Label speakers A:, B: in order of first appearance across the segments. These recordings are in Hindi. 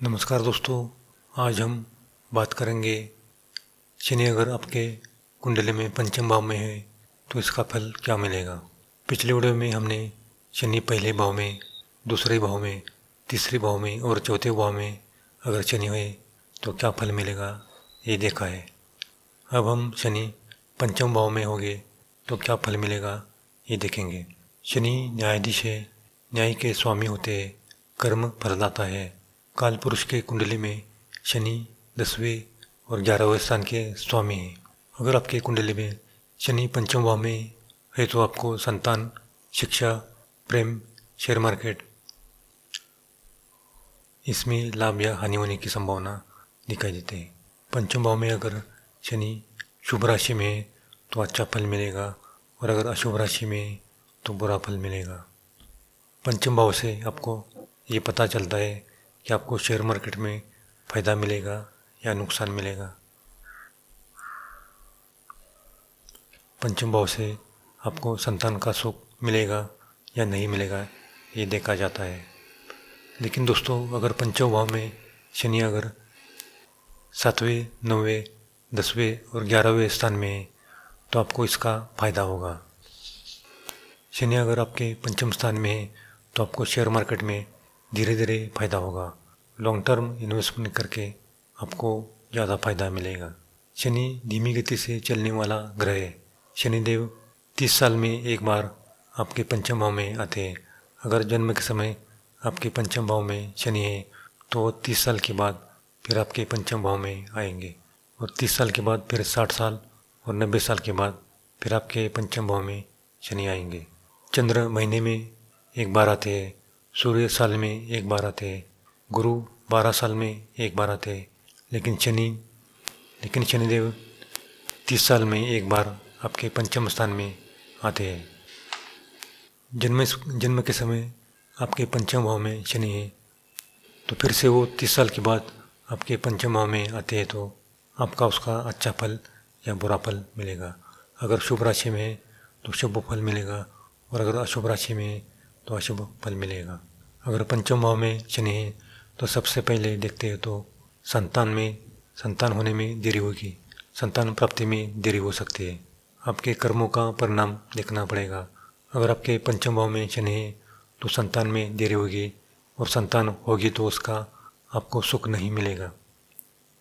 A: नमस्कार दोस्तों, आज हम बात करेंगे शनि अगर आपके कुंडली में पंचम भाव में है तो इसका फल क्या मिलेगा। पिछले वीडियो में हमने शनि पहले भाव में, दूसरे भाव में, तीसरे भाव में और चौथे भाव में अगर शनि हुए तो क्या फल मिलेगा ये देखा है। अब हम शनि पंचम भाव में होंगे तो क्या फल मिलेगा ये देखेंगे। शनि न्यायाधीश है, न्याय के स्वामी होते हैं, कर्म फलदाता है। काल पुरुष के कुंडली में शनि 10वें और 11वें स्थान के स्वामी हैं। अगर आपके कुंडली में शनि पंचम भाव में है तो आपको संतान, शिक्षा, प्रेम, शेयर मार्केट इसमें लाभ या हानि होने की संभावना दिखाई देती है। पंचम भाव में अगर शनि शुभ राशि में है तो अच्छा फल मिलेगा और अगर अशुभ राशि में है तो बुरा फल मिलेगा। पंचम भाव से आपको ये पता चलता है कि आपको शेयर मार्केट में फ़ायदा मिलेगा या नुकसान मिलेगा। पंचम भाव से आपको संतान का सुख मिलेगा या नहीं मिलेगा ये देखा जाता है। लेकिन दोस्तों, अगर पंचम भाव में शनि अगर 7वें, 9वें, 10वें और 11वें स्थान में है तो आपको इसका फ़ायदा होगा। शनि अगर आपके पंचम स्थान में है तो आपको शेयर मार्केट में धीरे धीरे फ़ायदा होगा। लॉन्ग टर्म इन्वेस्टमेंट करके आपको ज़्यादा फ़ायदा मिलेगा। शनि धीमी गति से चलने वाला ग्रह है। शनिदेव 30 साल में एक बार आपके पंचम भाव में आते हैं। अगर जन्म के समय आपके पंचम भाव में शनि है तो 30 साल के बाद फिर आपके पंचम भाव में आएंगे और 30 साल के बाद फिर 60 साल और 90 साल के बाद फिर आपके पंचम भाव में शनि आएंगे। चंद्र महीने में एक बार आते हैं, सूर्य साल में एक बार आते हैं, गुरु 12 साल में एक बार आते हैं। लेकिन शनिदेव 30 साल में एक बार आपके पंचम स्थान में आते हैं। जन्म के समय आपके पंचम भाव में शनि है तो फिर से वो 30 साल के बाद आपके पंचम भाव में आते हैं तो आपका उसका अच्छा फल या बुरा फल मिलेगा। अगर शुभ राशि में है तो शुभ फल मिलेगा और अगर अशुभ राशि में है तो अशुभ फल मिलेगा। अगर पंचम भाव में शनि है तो सबसे पहले देखते हैं तो संतान होने में देरी होगी, संतान प्राप्ति में देरी हो सकती है। आपके कर्मों का परिणाम देखना पड़ेगा। अगर आपके पंचम भाव में शनि है तो संतान में देरी होगी और संतान होगी तो उसका आपको सुख नहीं मिलेगा।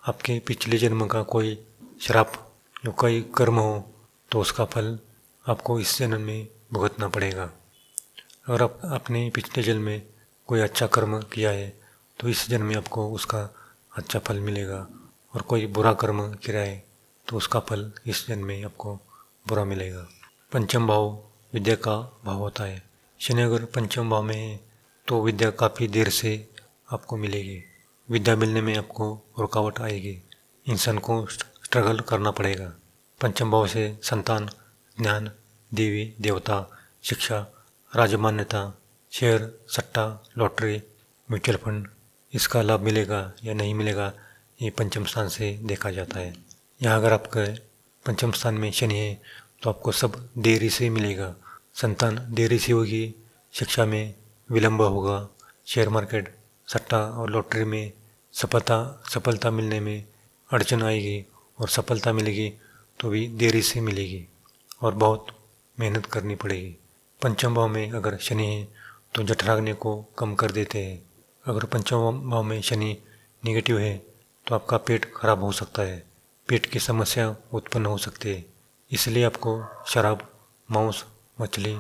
A: आपके पिछले जन्म का कोई श्राप या कोई कर्म हो तो उसका फल आपको इस जन्म में भुगतना पड़ेगा। अगर आपने पिछले जन्म में कोई अच्छा कर्म किया है तो इस जन्म में आपको उसका अच्छा फल मिलेगा और कोई बुरा कर्म किया है तो उसका फल इस जन्म में आपको बुरा मिलेगा। पंचम भाव विद्या का भाव होता है। शनि अगर पंचम भाव में है तो विद्या काफ़ी देर से आपको मिलेगी। विद्या मिलने में आपको रुकावट आएगी, इंसान को स्ट्रगल करना पड़ेगा। पंचम भाव से संतान, ज्ञान, देवी देवता, शिक्षा, राजमान्यता, शेयर, सट्टा, लॉटरी, म्यूचुअल फंड इसका लाभ मिलेगा या नहीं मिलेगा ये पंचम स्थान से देखा जाता है। यहाँ अगर आपका पंचम स्थान में शनि है तो आपको सब देरी से मिलेगा। संतान देरी से होगी, शिक्षा में विलंब होगा, शेयर मार्केट, सट्टा और लॉटरी में सफलता मिलने में अड़चन आएगी और सफलता मिलेगी तो भी देरी से मिलेगी और बहुत मेहनत करनी पड़ेगी। पंचम भाव में अगर शनि है तो जठराग्नि को कम कर देते हैं। अगर पंचम भाव में शनि नेगेटिव है तो आपका पेट खराब हो सकता है, पेट की समस्या उत्पन्न हो सकती है। इसलिए आपको शराब, मांस, मछली,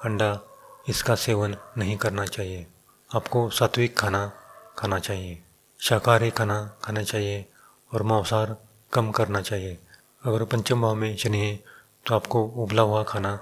A: अंडा इसका सेवन नहीं करना चाहिए। आपको सात्विक खाना खाना चाहिए, शाकाहारी खाना खाना चाहिए और मांसाहार कम करना चाहिए। अगर पंचम भाव में शनि है तो आपको उबला हुआ खाना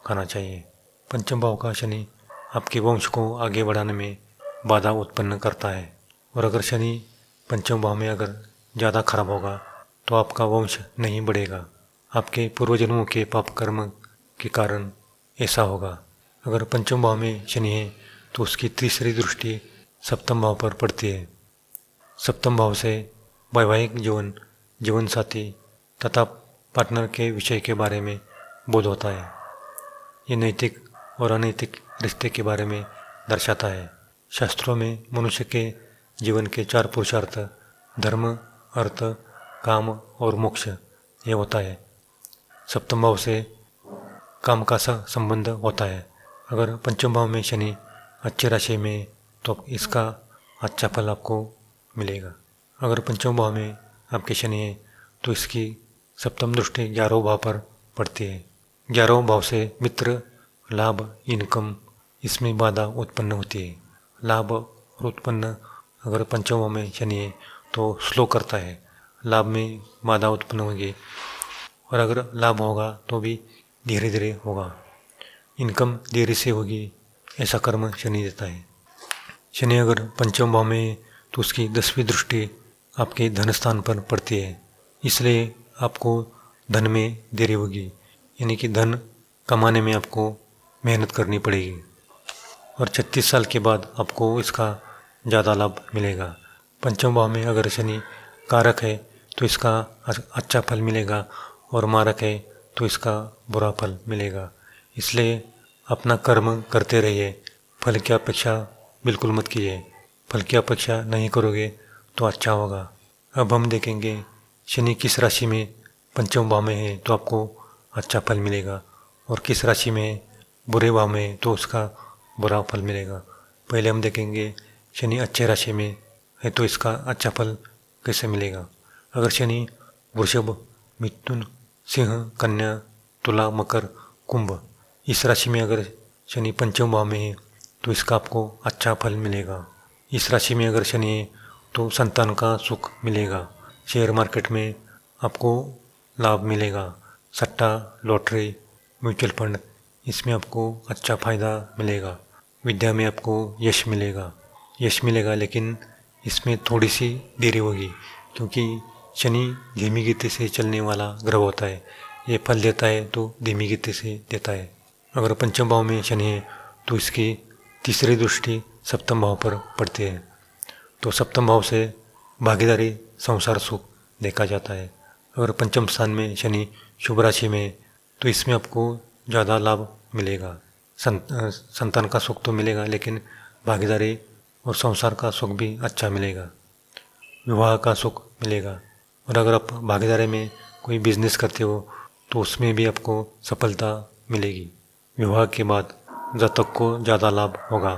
A: खाना चाहिए। पंचम भाव का शनि आपके वंश को आगे बढ़ाने में बाधा उत्पन्न करता है और अगर शनि पंचम भाव में अगर ज़्यादा खराब होगा तो आपका वंश नहीं बढ़ेगा। आपके पूर्वजन्मों के पाप कर्म के कारण ऐसा होगा। अगर पंचम भाव में शनि है तो उसकी तीसरी दृष्टि सप्तम भाव पर पड़ती है। सप्तम भाव से वैवाहिक जीवन, जीवन साथी तथा पार्टनर के विषय के बारे में बोध होता है। ये नैतिक और अनैतिक रिश्ते के बारे में दर्शाता है। शास्त्रों में मनुष्य के जीवन के 4 पुरुषार्थ धर्म, अर्थ, काम और मोक्ष ये होता है। सप्तम भाव से काम का संबंध होता है। अगर पंचम भाव में शनि अच्छी राशि में तो इसका अच्छा फल आपको मिलेगा। अगर पंचम भाव में आपके शनि है तो इसकी सप्तम दृष्टि 11वें भाव पर पड़ती है। 11वें भाव से मित्र, लाभ, इनकम इसमें बाधा उत्पन्न होती है। लाभ और उत्पन्न अगर पंचम भाव में शनि है तो स्लो करता है, लाभ में बाधा उत्पन्न होगी और अगर लाभ होगा तो भी धीरे धीरे होगा, इनकम देरी से होगी, ऐसा कर्म शनि देता है। शनि अगर पंचम भाव में तो उसकी 10वीं दृष्टि आपके धन स्थान पर पड़ती है, इसलिए आपको धन में देरी होगी, यानी कि धन कमाने में आपको मेहनत करनी पड़ेगी और 36 साल के बाद आपको इसका ज़्यादा लाभ मिलेगा। पंचम भाव में अगर शनि कारक है तो इसका अच्छा फल मिलेगा और मारक है तो इसका बुरा फल मिलेगा। इसलिए अपना कर्म करते रहिए, फल की अपेक्षा बिल्कुल मत कीजिए। फल की अपेक्षा नहीं करोगे तो अच्छा होगा। अब हम देखेंगे शनि किस राशि में पंचम भाव में है तो आपको अच्छा फल मिलेगा और किस राशि में बुरे भाव में है तो उसका बुरा फल मिलेगा। पहले हम देखेंगे शनि अच्छे राशि में है तो इसका अच्छा फल कैसे मिलेगा। अगर शनि वृषभ, मिथुन, सिंह, कन्या, तुला, मकर, कुंभ इस राशि में अगर शनि पंचम भाव में है तो इसका आपको अच्छा फल मिलेगा। इस राशि में अगर शनि है तो संतान का सुख मिलेगा, शेयर मार्केट में आपको लाभ मिलेगा, सट्टा, लॉटरी, म्यूचुअल फंड इसमें आपको अच्छा फ़ायदा मिलेगा, विद्या में आपको यश मिलेगा लेकिन इसमें थोड़ी सी देरी होगी क्योंकि शनि धीमी गति से चलने वाला ग्रह होता है। ये फल देता है तो धीमी गति से देता है। अगर पंचम भाव में शनि है तो इसकी तीसरी दृष्टि सप्तम भाव पर पड़ती है, तो सप्तम भाव से भागीदारी, संसार सुख देखा जाता है। अगर पंचम स्थान में शनि शुभ राशि में तो इसमें आपको ज़्यादा लाभ मिलेगा, संतान का सुख तो मिलेगा लेकिन भागीदारी और संसार का सुख भी अच्छा मिलेगा, विवाह का सुख मिलेगा। और अगर आप भागीदारी में कोई बिजनेस करते हो तो उसमें भी आपको सफलता मिलेगी। विवाह के बाद जातक को ज़्यादा लाभ होगा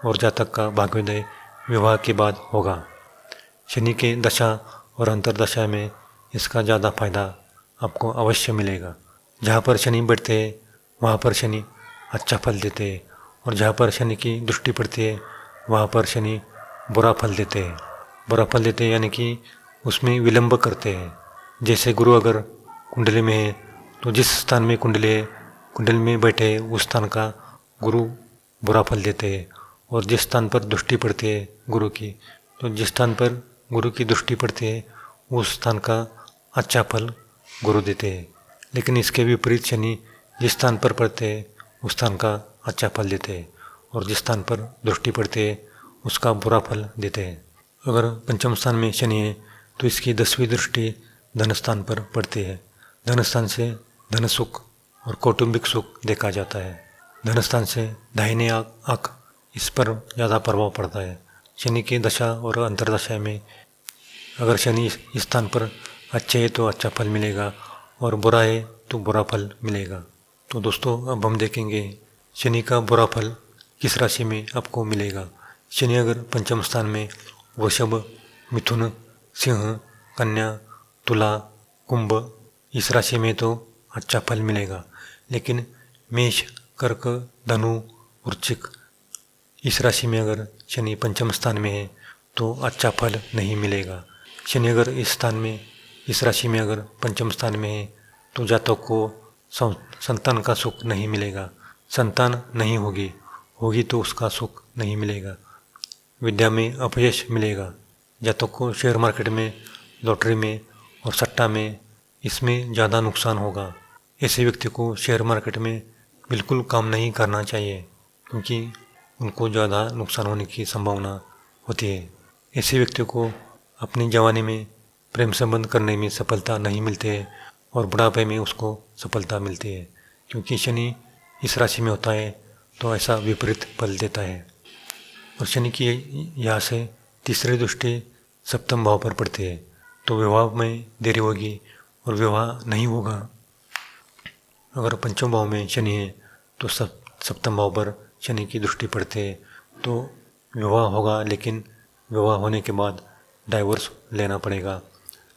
A: और जातक का भाग्योदय विवाह के बाद होगा। शनि के दशा और अंतर्दशा में इसका ज़्यादा फायदा आपको अवश्य मिलेगा। जहाँ पर शनि बैठते हैं वहाँ पर शनि अच्छा फल देते हैं और जहाँ पर शनि की दृष्टि पड़ती है वहाँ पर शनि बुरा फल देते हैं यानी कि उसमें विलंब करते हैं। जैसे गुरु अगर कुंडली में है तो जिस स्थान में कुंडली है, कुंडली में बैठे उस स्थान का गुरु बुरा फल देते हैं और जिस स्थान पर दृष्टि पड़ती है गुरु की, तो जिस स्थान पर गुरु की दृष्टि पड़ती है उस स्थान का अच्छा फल गुरु देते हैं। लेकिन इसके विपरीत शनि जिस स्थान पर पड़ते हैं उस स्थान का अच्छा फल देते हैं और जिस स्थान पर दृष्टि पड़ती है उसका बुरा फल देते हैं। अगर पंचम स्थान में शनि है तो इसकी 10वीं दृष्टि धन स्थान पर पड़ती है। धन स्थान से धन सुख और कौटुंबिक सुख देखा जाता है। धन स्थान से दाहिने आँख इस पर ज़्यादा प्रभाव पड़ता है। शनि की दशा और अंतर्दशा में अगर शनि इस स्थान पर अच्छे है तो अच्छा फल मिलेगा और बुरा है तो बुरा फल मिलेगा। तो दोस्तों अब हम देखेंगे शनि का बुरा फल किस राशि में आपको मिलेगा। शनि अगर पंचम स्थान में वृषभ, मिथुन, सिंह, कन्या, तुला, कुंभ इस राशि में तो अच्छा फल मिलेगा, लेकिन मेष, कर्क, धनु, वृश्चिक इस राशि में अगर शनि पंचम स्थान में है तो अच्छा फल नहीं मिलेगा। शनि अगर इस राशि में अगर पंचम स्थान में है तो जातक को संतान का सुख नहीं मिलेगा, संतान नहीं होगी तो उसका सुख नहीं मिलेगा। विद्या में अपयश मिलेगा। जातक को शेयर मार्केट में, लॉटरी में और सट्टा में इसमें ज़्यादा नुकसान होगा। ऐसे व्यक्ति को शेयर मार्केट में बिल्कुल काम नहीं करना चाहिए क्योंकि उनको ज़्यादा नुकसान होने की संभावना होती है। ऐसे व्यक्ति को अपनी जवानी में प्रेम संबंध करने में सफलता नहीं मिलती है और बुढ़ापे में उसको सफलता मिलती है क्योंकि शनि इस राशि में होता है तो ऐसा विपरीत फल देता है। और शनि की यहाँ से तीसरी दृष्टि सप्तम भाव पर पड़ती है तो विवाह में देरी होगी और विवाह नहीं होगा। अगर पंचम भाव में शनि है तो सप्तम भाव पर शनि की दृष्टि पड़ती है तो विवाह होगा, लेकिन विवाह होने के बाद डाइवोर्स लेना पड़ेगा,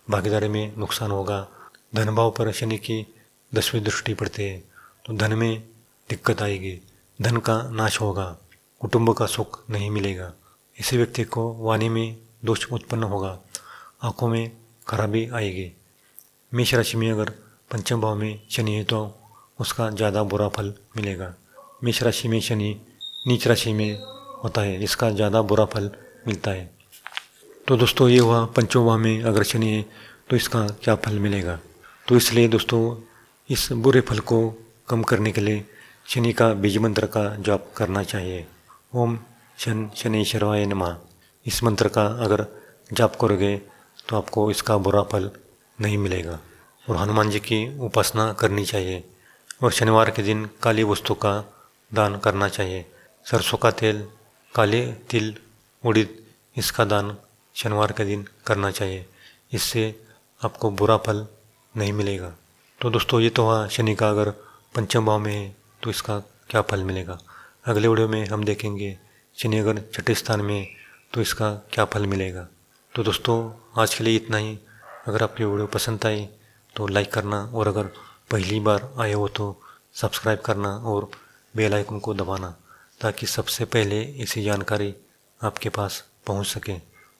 A: भागीदारी में नुकसान होगा। धन भाव पर शनि की 10वीं दृष्टि पड़ती है तो धन में दिक्कत आएगी, धन का नाश होगा, कुटुंब का सुख नहीं मिलेगा। ऐसे व्यक्ति को वाणी में दोष उत्पन्न होगा, आँखों में खराबी आएगी। मेष राशि में अगर पंचम भाव में शनि है तो उसका ज़्यादा बुरा फल मिलेगा। मेष राशि में शनि नीच राशि में होता है, इसका ज़्यादा बुरा फल मिलता है। तो दोस्तों ये हुआ पंचम भाव में अगर शनि है तो इसका क्या फल मिलेगा। तो इसलिए दोस्तों इस बुरे फल को कम करने के लिए शनि का बीज मंत्र का जाप करना चाहिए। ओम शन शनैश्वराय नमः। इस मंत्र का अगर जाप करोगे तो आपको इसका बुरा फल नहीं मिलेगा। और हनुमान जी की उपासना करनी चाहिए और शनिवार के दिन काली वस्तु का दान करना चाहिए। सरसों का तेल, काले तिल, उड़द, इसका दान शनिवार के दिन करना चाहिए। इससे आपको बुरा फल नहीं मिलेगा। तो दोस्तों ये तो हुआ शनि का अगर पंचम भाव में है तो इसका क्या फल मिलेगा। अगले वीडियो में हम देखेंगे शनि अगर छठे स्थान में तो इसका क्या फल मिलेगा। तो दोस्तों आज के लिए इतना ही। अगर आपकी वीडियो पसंद आई तो लाइक करना और अगर पहली बार आए हो तो सब्सक्राइब करना और बेल आइकन को दबाना ताकि सबसे पहले ऐसी जानकारी आपके पास पहुंच सके।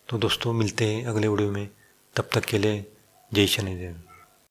A: तो दोस्तों मिलते हैं अगले वीडियो में, तब तक के लिए जय शनिदेव।